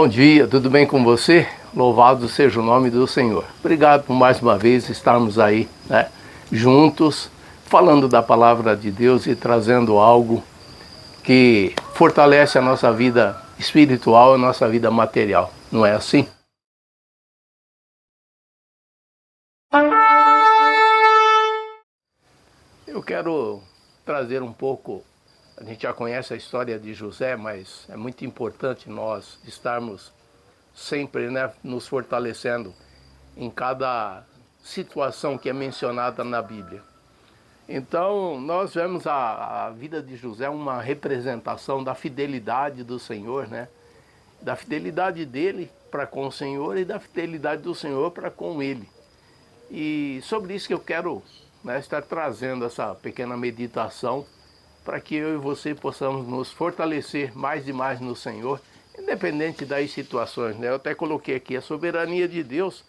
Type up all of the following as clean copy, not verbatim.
Bom dia, tudo bem com você? Louvado seja o nome do Senhor. Obrigado por mais uma vez estarmos aí, juntos, falando da palavra de Deus e trazendo algo que fortalece a nossa vida espiritual, a nossa vida material. Não é assim? Eu quero trazer um pouco, a gente já conhece a história de José, mas é muito importante nós estarmos sempre, nos fortalecendo em cada situação que é mencionada na Bíblia. Então, nós vemos a vida de José uma representação da fidelidade do Senhor, da fidelidade dele para com o Senhor e da fidelidade do Senhor para com ele. E sobre isso que eu quero estar trazendo essa pequena meditação para que eu e você possamos nos fortalecer mais e mais no Senhor, independente das situações. Eu até coloquei aqui a soberania de Deus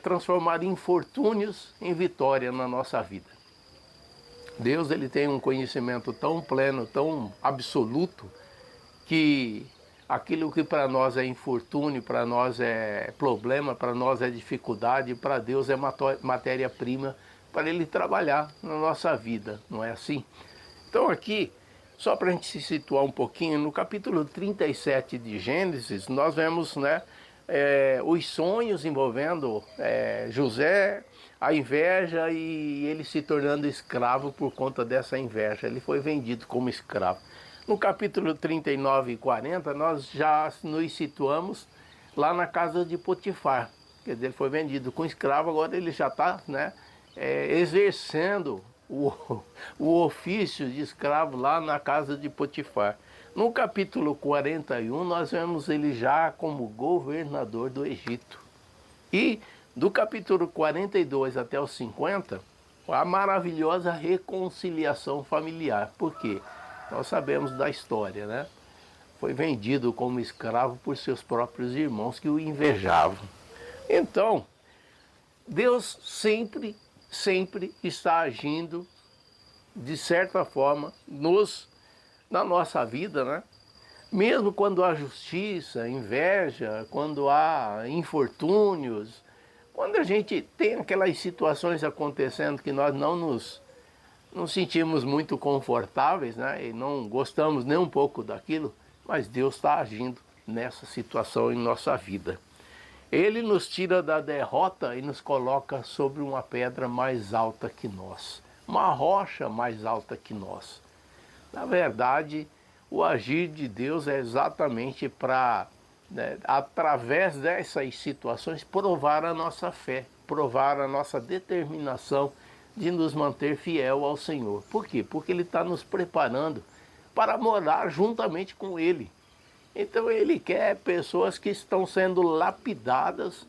transformar infortúnios em vitória na nossa vida. Deus ele tem um conhecimento tão pleno, tão absoluto, que aquilo que para nós é infortúnio, para nós é problema, para nós é dificuldade, para Deus é matéria-prima para Ele trabalhar na nossa vida, não é assim? Então aqui, só para a gente se situar um pouquinho, no capítulo 37 de Gênesis, nós vemos os sonhos envolvendo José, a inveja e ele se tornando escravo por conta dessa inveja. Ele foi vendido como escravo. No capítulo 39 e 40, nós já nos situamos lá na casa de Potifar. Quer dizer, ele foi vendido com escravo, agora ele já está exercendo o ofício de escravo lá na casa de Potifar. No capítulo 41, nós vemos ele já como governador do Egito. E do capítulo 42 até os 50, a maravilhosa reconciliação familiar. Por quê? Nós sabemos da história, Foi vendido como escravo por seus próprios irmãos que o invejavam. Então, Deus sempre está agindo, de certa forma, na nossa vida, Mesmo quando há justiça, inveja, quando há infortúnios, quando a gente tem aquelas situações acontecendo que nós não nos sentimos muito confortáveis, e não gostamos nem um pouco daquilo, mas Deus está agindo nessa situação em nossa vida. Ele nos tira da derrota e nos coloca sobre uma pedra mais alta que nós, uma rocha mais alta que nós. Na verdade, o agir de Deus é exatamente para, através dessas situações, provar a nossa fé, provar a nossa determinação de nos manter fiel ao Senhor. Por quê? Porque Ele está nos preparando para morar juntamente com Ele. Então Ele quer pessoas que estão sendo lapidadas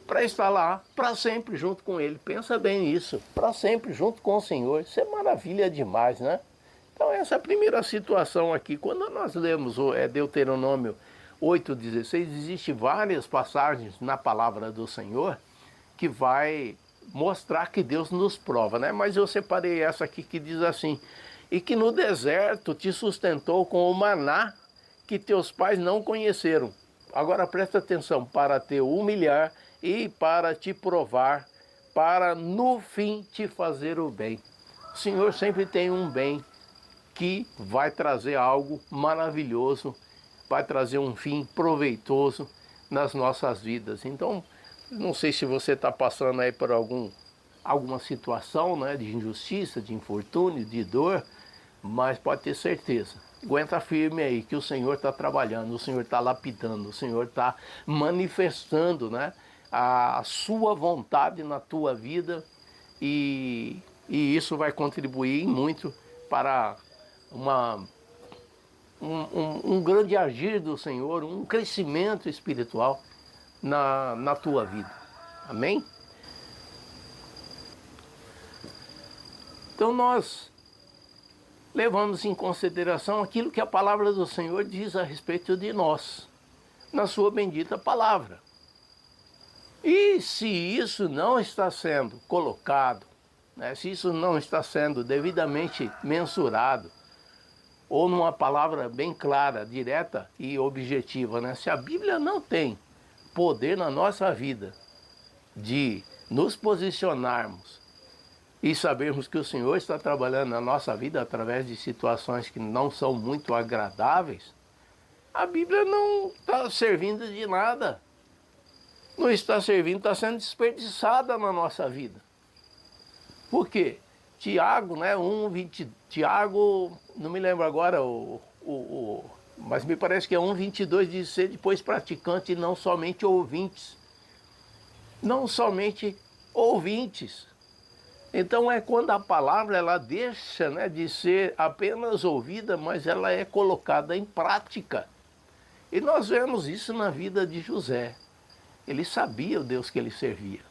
para estar lá para sempre junto com Ele. Pensa bem nisso, para sempre junto com o Senhor. Isso é maravilha demais, Então essa é a primeira situação aqui. Quando nós lemos Deuteronômio 8,16, existem várias passagens na palavra do Senhor que vai mostrar que Deus nos prova, Mas eu separei essa aqui que diz assim: e que no deserto te sustentou com o maná que teus pais não conheceram. Agora presta atenção, para te humilhar e para te provar, para no fim te fazer o bem. O Senhor sempre tem um bem que vai trazer algo maravilhoso, vai trazer um fim proveitoso nas nossas vidas. Então, não sei se você está passando aí por alguma situação, de injustiça, de infortúnio, de dor, mas pode ter certeza. Aguenta firme aí que o Senhor está trabalhando, o Senhor está lapidando, o Senhor está manifestando a sua vontade na tua vida e isso vai contribuir muito para um grande agir do Senhor, um crescimento espiritual na tua vida. Amém? Então nós levamos em consideração aquilo que a palavra do Senhor diz a respeito de nós, na sua bendita palavra. E se isso não está sendo colocado, se isso não está sendo devidamente mensurado, ou numa palavra bem clara, direta e objetiva, né? Se a Bíblia não tem poder na nossa vida de nos posicionarmos e sabermos que o Senhor está trabalhando na nossa vida através de situações que não são muito agradáveis, a Bíblia não está servindo de nada. Não está servindo, está sendo desperdiçada na nossa vida. Por quê? Tiago, né, Tiago, não me lembro agora, mas me parece que é 1,22, diz ser depois praticante e não somente ouvintes. Não somente ouvintes. Então é quando a palavra ela deixa, né, de ser apenas ouvida, mas ela é colocada em prática. E nós vemos isso na vida de José. Ele sabia o Deus que ele servia.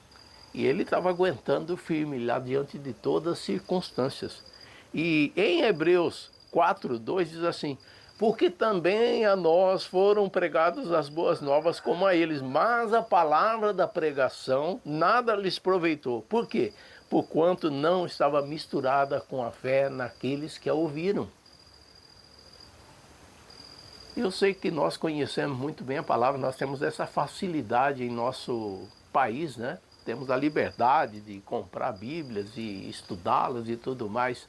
E ele estava aguentando firme lá diante de todas as circunstâncias. E em Hebreus 4:2 diz assim: porque também a nós foram pregadas as boas novas como a eles, mas a palavra da pregação nada lhes proveitou. Por quê? Porquanto não estava misturada com a fé naqueles que a ouviram. Eu sei que nós conhecemos muito bem a palavra, nós temos essa facilidade em nosso país, né? Temos a liberdade de comprar Bíblias e estudá-las e tudo mais.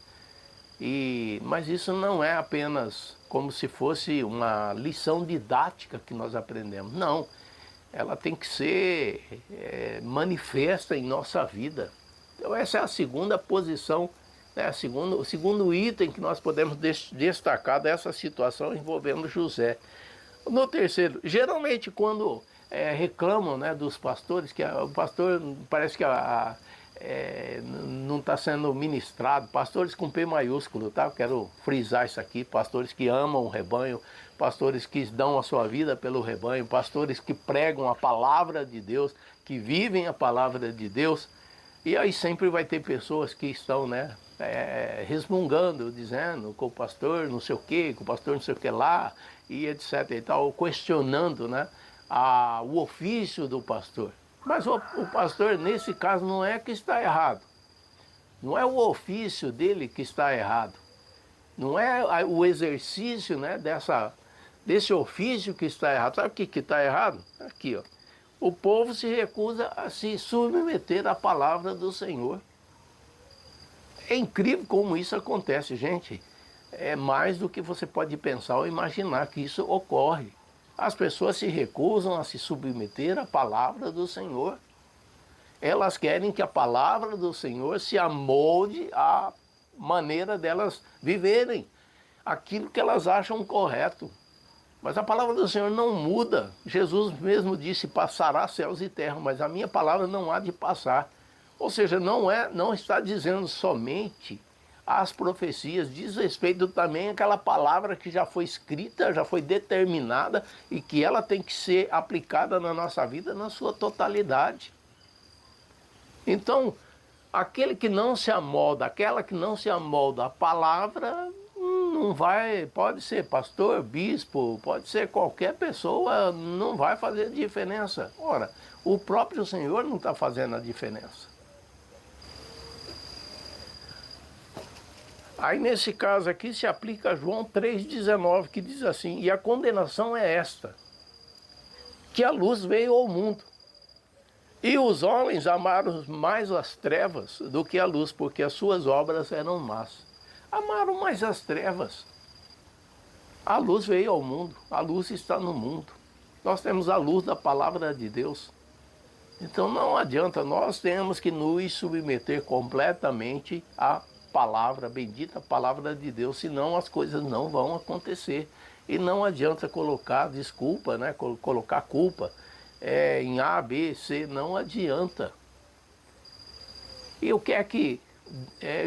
Mas isso não é apenas como se fosse uma lição didática que nós aprendemos. Não, ela tem que ser manifesta em nossa vida. Então essa é a segunda posição, né? O segundo item que nós podemos destacar dessa situação envolvendo José. No terceiro, geralmente quando reclamam, né, dos pastores, que o pastor parece que não está sendo ministrado, pastores com P maiúsculo, tá? Eu quero frisar isso aqui, pastores que amam o rebanho, pastores que dão a sua vida pelo rebanho, pastores que pregam a palavra de Deus, que vivem a palavra de Deus. E aí sempre vai ter pessoas que estão, né, resmungando, dizendo que o pastor não sei o que, que o pastor não sei o que lá, e etc e tal, questionando, né, o ofício do pastor. Mas o pastor, nesse caso, não é que está errado. Não é o ofício dele que está errado. Não é o exercício, né, desse ofício que está errado. Sabe o que está errado? Aqui, ó. O povo se recusa a se submeter à palavra do Senhor. É incrível como isso acontece, gente. É mais do que você pode pensar ou imaginar que isso ocorre. As pessoas se recusam a se submeter à palavra do Senhor. Elas querem que a palavra do Senhor se amolde à maneira delas viverem aquilo que elas acham correto. Mas a palavra do Senhor não muda. Jesus mesmo disse: passará céus e terra, mas a minha palavra não há de passar. Ou seja, não está dizendo somente as profecias, diz respeito também àquela palavra que já foi escrita, já foi determinada e que ela tem que ser aplicada na nossa vida na sua totalidade. Então, aquele que não se amolda, aquela que não se amolda à palavra, não vai, pode ser pastor, bispo, pode ser qualquer pessoa, não vai fazer diferença. Ora, o próprio Senhor não está fazendo a diferença. Aí nesse caso aqui se aplica João 3,19, que diz assim: e a condenação é esta, que a luz veio ao mundo, e os homens amaram mais as trevas do que a luz, porque as suas obras eram más. Amaram mais as trevas. A luz veio ao mundo, a luz está no mundo. Nós temos a luz da palavra de Deus. Então não adianta, nós temos que nos submeter completamente à palavra, bendita palavra de Deus, senão as coisas não vão acontecer. E não adianta colocar desculpa, né? Colocar culpa em A, B, C, não adianta. E o que é que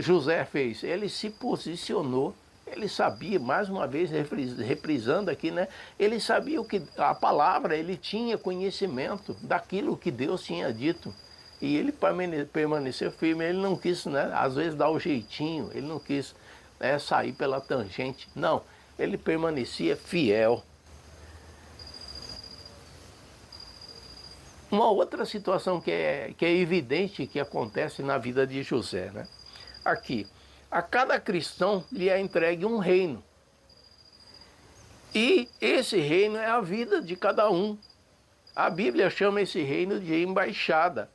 José fez? Ele se posicionou, ele sabia, mais uma vez reprisando aqui, né? Ele sabia o que a palavra, ele tinha conhecimento daquilo que Deus tinha dito. E ele permaneceu firme, ele não quis, né, às vezes dar o jeitinho, ele não quis, né, sair pela tangente. Não, ele permanecia fiel. Uma outra situação que é evidente que acontece na vida de José, né? Aqui, a cada cristão lhe é entregue um reino. E esse reino é a vida de cada um. A Bíblia chama esse reino de embaixada.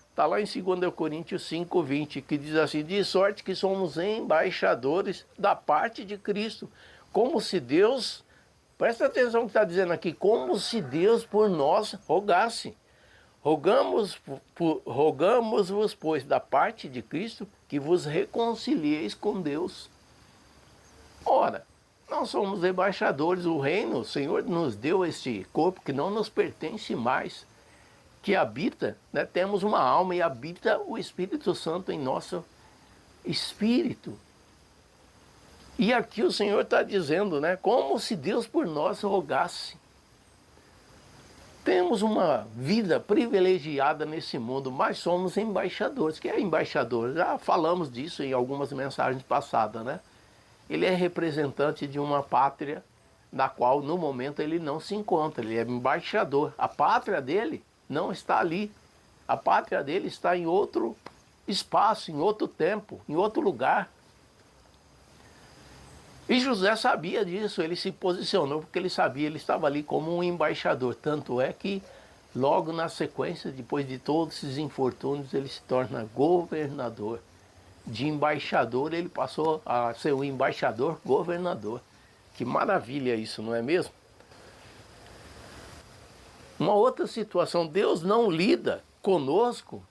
Está lá em 2 Coríntios 5:20, que diz assim: de sorte que somos embaixadores da parte de Cristo. Como se Deus, presta atenção no que está dizendo aqui, como se Deus por nós rogasse. Rogamos-vos, pois, da parte de Cristo, que vos reconcilieis com Deus. Ora, nós somos embaixadores do reino, o Senhor nos deu este corpo que não nos pertence mais, que habita, né, temos uma alma e habita o Espírito Santo em nosso espírito. E aqui o Senhor está dizendo, né, como se Deus por nós rogasse. Temos uma vida privilegiada nesse mundo, mas somos embaixadores. O que é embaixador? Já falamos disso em algumas mensagens passadas, né? Ele é representante de uma pátria na qual no momento ele não se encontra, ele é embaixador. A pátria dele não está ali, a pátria dele está em outro espaço, em outro tempo, em outro lugar. E José sabia disso, ele se posicionou porque ele sabia, ele estava ali como um embaixador. Tanto é que logo na sequência, depois de todos esses infortúnios, ele se torna governador. De embaixador ele passou a ser um embaixador governador. Que maravilha isso, não é mesmo? Uma outra situação, Deus não lida conosco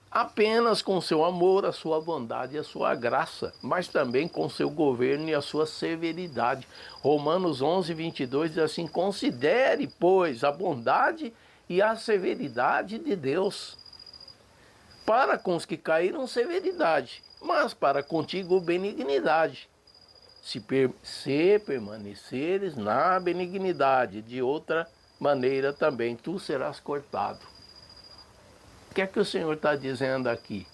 apenas com seu amor, a sua bondade e a sua graça, mas também com seu governo e a sua severidade. Romanos 11:22 diz assim: considere, pois, a bondade e a severidade de Deus. Para com os que caíram, severidade, mas para contigo benignidade. Se permaneceres na benignidade, de outra maneira também tu serás cortado. O que é que o Senhor está dizendo aqui?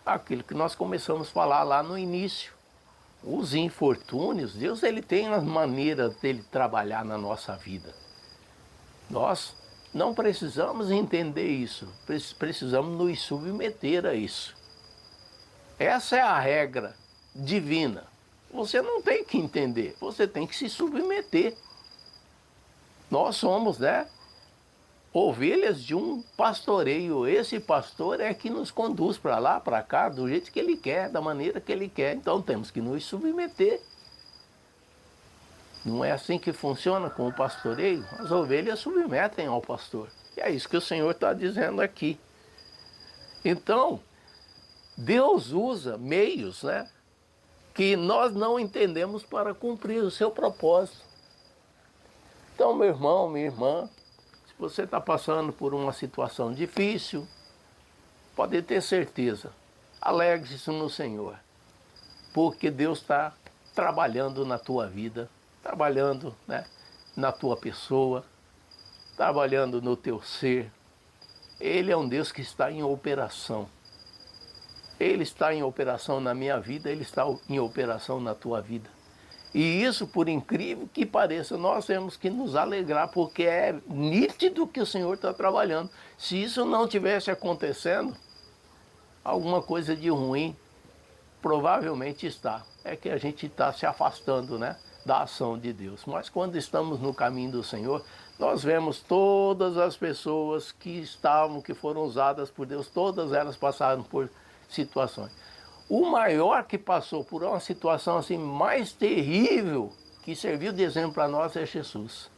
Aquilo que nós começamos a falar lá no início. Os infortúnios, Deus ele tem as maneiras dele trabalhar na nossa vida. Nós não precisamos entender isso, precisamos nos submeter a isso. Essa é a regra divina. Você não tem que entender, você tem que se submeter. Nós somos, né, ovelhas de um pastoreio. Esse pastor é que nos conduz para lá, para cá, do jeito que ele quer, da maneira que ele quer. Então temos que nos submeter. Não é assim que funciona com o pastoreio? As ovelhas submetem ao pastor. E é isso que o Senhor está dizendo aqui. Então, Deus usa meios, né, que nós não entendemos para cumprir o seu propósito. Então, meu irmão, minha irmã, se você está passando por uma situação difícil, pode ter certeza, alegre-se no Senhor, porque Deus está trabalhando na tua vida, trabalhando, né, na tua pessoa, trabalhando no teu ser. Ele é um Deus que está em operação. Ele está em operação na minha vida, Ele está em operação na tua vida. E isso, por incrível que pareça, nós temos que nos alegrar, porque é nítido que o Senhor está trabalhando. Se isso não tivesse acontecendo, alguma coisa de ruim provavelmente está. É que a gente está se afastando, né, da ação de Deus. Mas quando estamos no caminho do Senhor, nós vemos todas as pessoas que foram usadas por Deus, todas elas passaram por situações. O maior que passou por uma situação assim mais terrível, que serviu de exemplo para nós, é Jesus.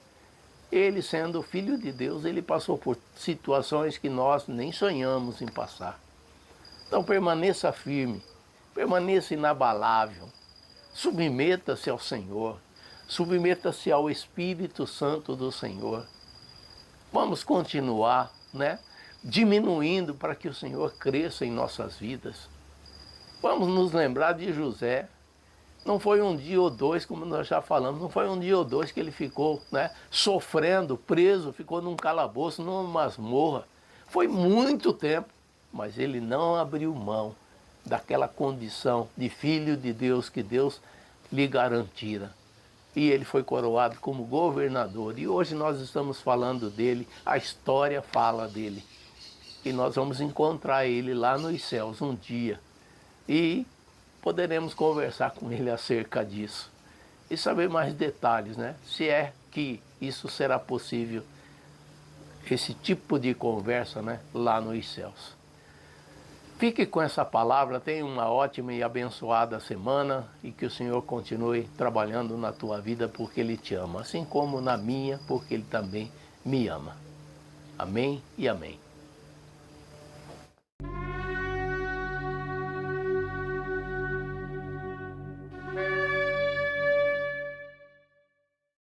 Ele, sendo filho de Deus, ele passou por situações que nós nem sonhamos em passar. Então permaneça firme, permaneça inabalável, submeta-se ao Senhor, submeta-se ao Espírito Santo do Senhor. Vamos continuar, né, diminuindo para que o Senhor cresça em nossas vidas. Vamos nos lembrar de José. Não foi um dia ou dois, como nós já falamos, não foi um dia ou dois que ele ficou, né, sofrendo, preso, ficou num calabouço, numa masmorra. Foi muito tempo, mas ele não abriu mão daquela condição de filho de Deus que Deus lhe garantira. E ele foi coroado como governador. E hoje nós estamos falando dele, a história fala dele. E nós vamos encontrar ele lá nos céus um dia. E poderemos conversar com ele acerca disso. e saber mais detalhes, né? Se é que isso será possível, esse tipo de conversa, né? Lá nos céus. Fique com essa palavra, tenha uma ótima e abençoada semana e que o Senhor continue trabalhando na tua vida porque Ele te ama, assim como na minha, porque Ele também me ama. Amém e amém.